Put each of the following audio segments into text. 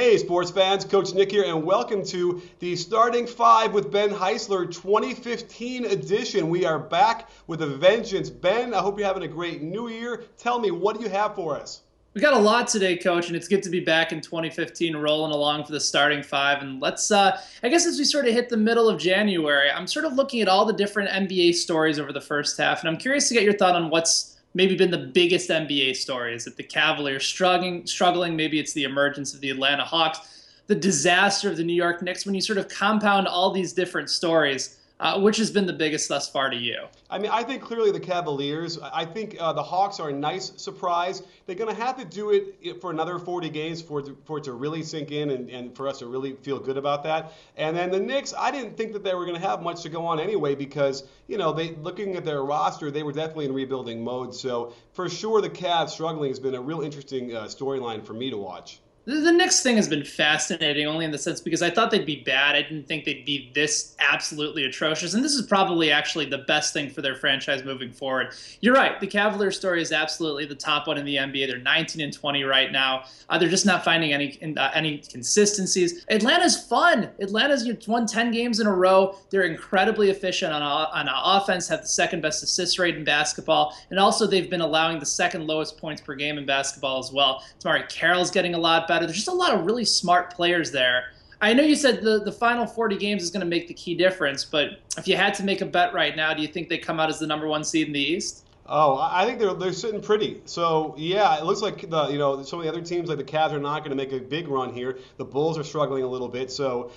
Hey, sports fans, Coach Nick here, and welcome to the Starting Five with Ben Heisler 2015 edition. We are back with a vengeance. Ben, I hope you're having a great new year. Tell me, what do you have for us? We got a lot today, Coach, and it's good to be back in 2015 rolling along for the starting five. And I guess as we sort of hit the middle of January, I'm sort of looking at all the different NBA stories over the first half, and I'm curious to get your thought on what's maybe been the biggest NBA story. Is it the Cavaliers struggling? Maybe it's the emergence of the Atlanta Hawks, the disaster of the New York Knicks. When you sort of compound all these different stories, which has been the biggest thus far to you? I mean, I think clearly the Cavaliers. I think the Hawks are a nice surprise. They're going to have to do it for another 40 games for it to really sink in and for us to really feel good about that. And then the Knicks, I didn't think that they were going to have much to go on anyway because, looking at their roster, they were definitely in rebuilding mode. So for sure, the Cavs struggling has been a real interesting storyline for me to watch. The Knicks thing has been fascinating, only in the sense because I thought they'd be bad. I didn't think they'd be this absolutely atrocious. And this is probably actually the best thing for their franchise moving forward. You're right. The Cavaliers story is absolutely the top one in the NBA. They're 19-20 right now. They're just not finding any consistencies. Atlanta's fun. Atlanta's won 10 games in a row. They're incredibly efficient on offense, have the second best assist rate in basketball. And also they've been allowing the second lowest points per game in basketball as well. Tamari Carroll's getting a lot better. There's just a lot of really smart players there. I know you said the final 40 games is going to make the key difference, but if you had to make a bet right now, do you think they come out as the number one seed in the East? Oh, I think they're sitting pretty. So yeah, it looks like some of the other teams like the Cavs are not going to make a big run here. The Bulls are struggling a little bit, so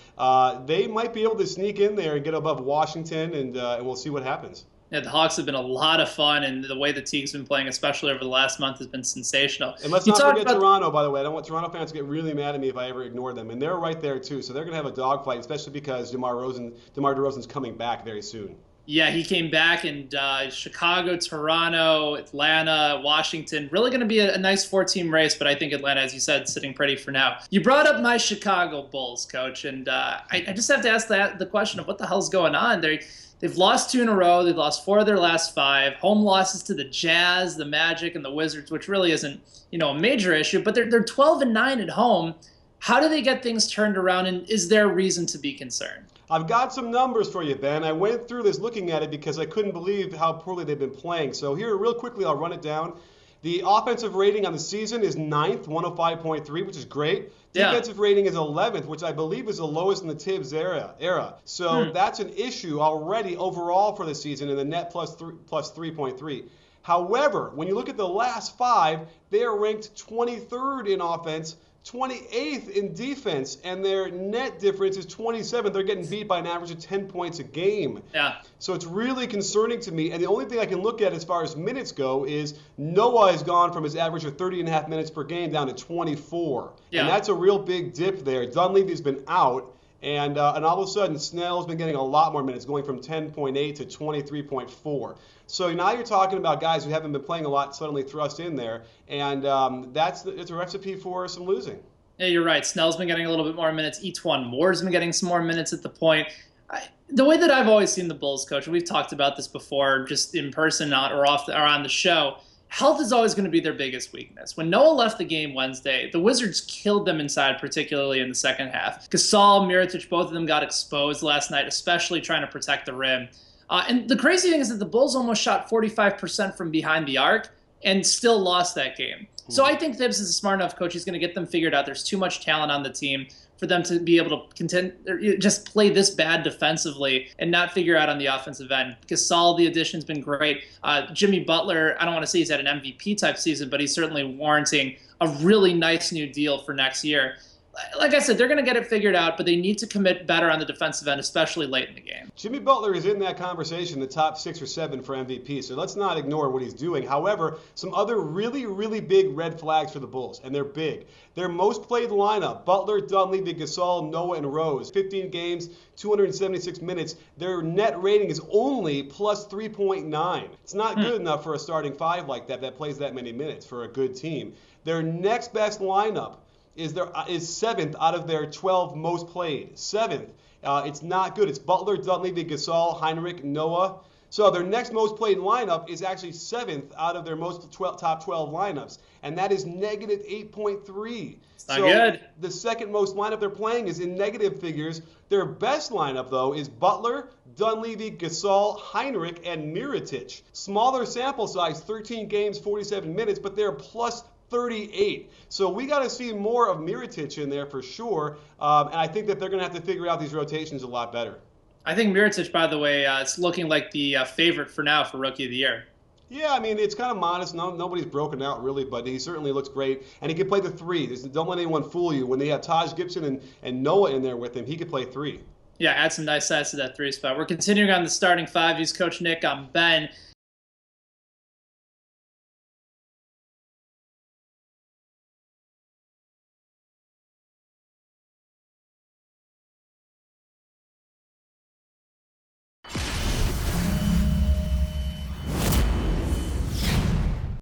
they might be able to sneak in there and get above Washington, and we'll see what happens. Yeah, the Hawks have been a lot of fun, and the way the team's been playing, especially over the last month, has been sensational. And let's not forget Toronto, by the way. I don't want Toronto fans to get really mad at me if I ever ignore them. And they're right there, too. So they're going to have a dogfight, especially because DeMar DeRozan's coming back very soon. Yeah, he came back, and Chicago, Toronto, Atlanta, Washington, really going to be a nice four-team race, but I think Atlanta, as you said, sitting pretty for now. You brought up my Chicago Bulls, Coach, and I just have to ask the question of what the hell's going on. They've lost 2 in a row. They've lost 4 of their last 5. Home losses to the Jazz, the Magic, and the Wizards, which really isn't, a major issue. But they're 12-9 at home. How do they get things turned around, and is there reason to be concerned? I've got some numbers for you, Ben. I went through this looking at it because I couldn't believe how poorly they've been playing. So here, real quickly, I'll run it down. The offensive rating on the season is 9th, 105.3, which is great. Defensive rating is 11th, which I believe is the lowest in the Tibbs era. So that's an issue already overall for the season in the net plus 3.3. However, when you look at the last 5, they are ranked 23rd in offense, 28th in defense, and their net difference is 27th. They're getting beat by an average of 10 points a game. Yeah. So it's really concerning to me. And the only thing I can look at as far as minutes go is Noah has gone from his average of 30.5 minutes per game down to 24. Yeah. And that's a real big dip there. Dunleavy's been out. And all of a sudden, Snell's been getting a lot more minutes, going from 10.8 to 23.4. So now you're talking about guys who haven't been playing a lot suddenly thrust in there, and it's a recipe for some losing. Yeah, you're right. Snell's been getting a little bit more minutes. E'Twaun Moore's been getting some more minutes at the point. The way that I've always seen the Bulls, Coach, and we've talked about this before, just in person or on the show, health is always going to be their biggest weakness. When Noah left the game Wednesday, the Wizards killed them inside, particularly in the second half. Gasol, Mirotic, both of them got exposed last night, especially trying to protect the rim. And the crazy thing is that the Bulls almost shot 45% from behind the arc and still lost that game. So I think Thibs is a smart enough coach. He's going to get them figured out. There's too much talent on the team for them to be able to just play this bad defensively and not figure out on the offensive end. Gasol, the addition's been great. Jimmy Butler, I don't want to say he's had an MVP type season, but he's certainly warranting a really nice new deal for next year. Like I said, they're going to get it figured out, but they need to commit better on the defensive end, especially late in the game. Jimmy Butler is in that conversation, the top 6 or 7 for MVP, so let's not ignore what he's doing. However, some other really, really big red flags for the Bulls, and they're big. Their most played lineup, Butler, Dunleavy, Gasol, Noah, and Rose, 15 games, 276 minutes. Their net rating is only plus 3.9. It's not good enough for a starting 5 like that plays that many minutes for a good team. Their next best lineup is 7th out of their 12 most played. 7th. It's not good. It's Butler, Dunleavy, Gasol, Heinrich, Noah. So their next most played lineup is actually 7th out of their top 12 lineups, and that is negative 8.3. It's not good. The second most lineup they're playing is in negative figures. Their best lineup, though, is Butler, Dunleavy, Gasol, Heinrich, and Mirotic. Smaller sample size, 13 games, 47 minutes, but they're plus 38. So we got to see more of Mirotic in there for sure, and I think that they're going to have to figure out these rotations a lot better. I think Mirotic, by the way, it's looking like the favorite for now for Rookie of the Year. Yeah, I mean, it's kind of modest. Nobody's broken out, really, but he certainly looks great. And he can play the 3. Don't let anyone fool you. When they have Taj Gibson and Noah in there with him, he could play 3. Yeah, add some nice size to that 3 spot. We're continuing on the starting 5. He's Coach Nick. I'm Ben.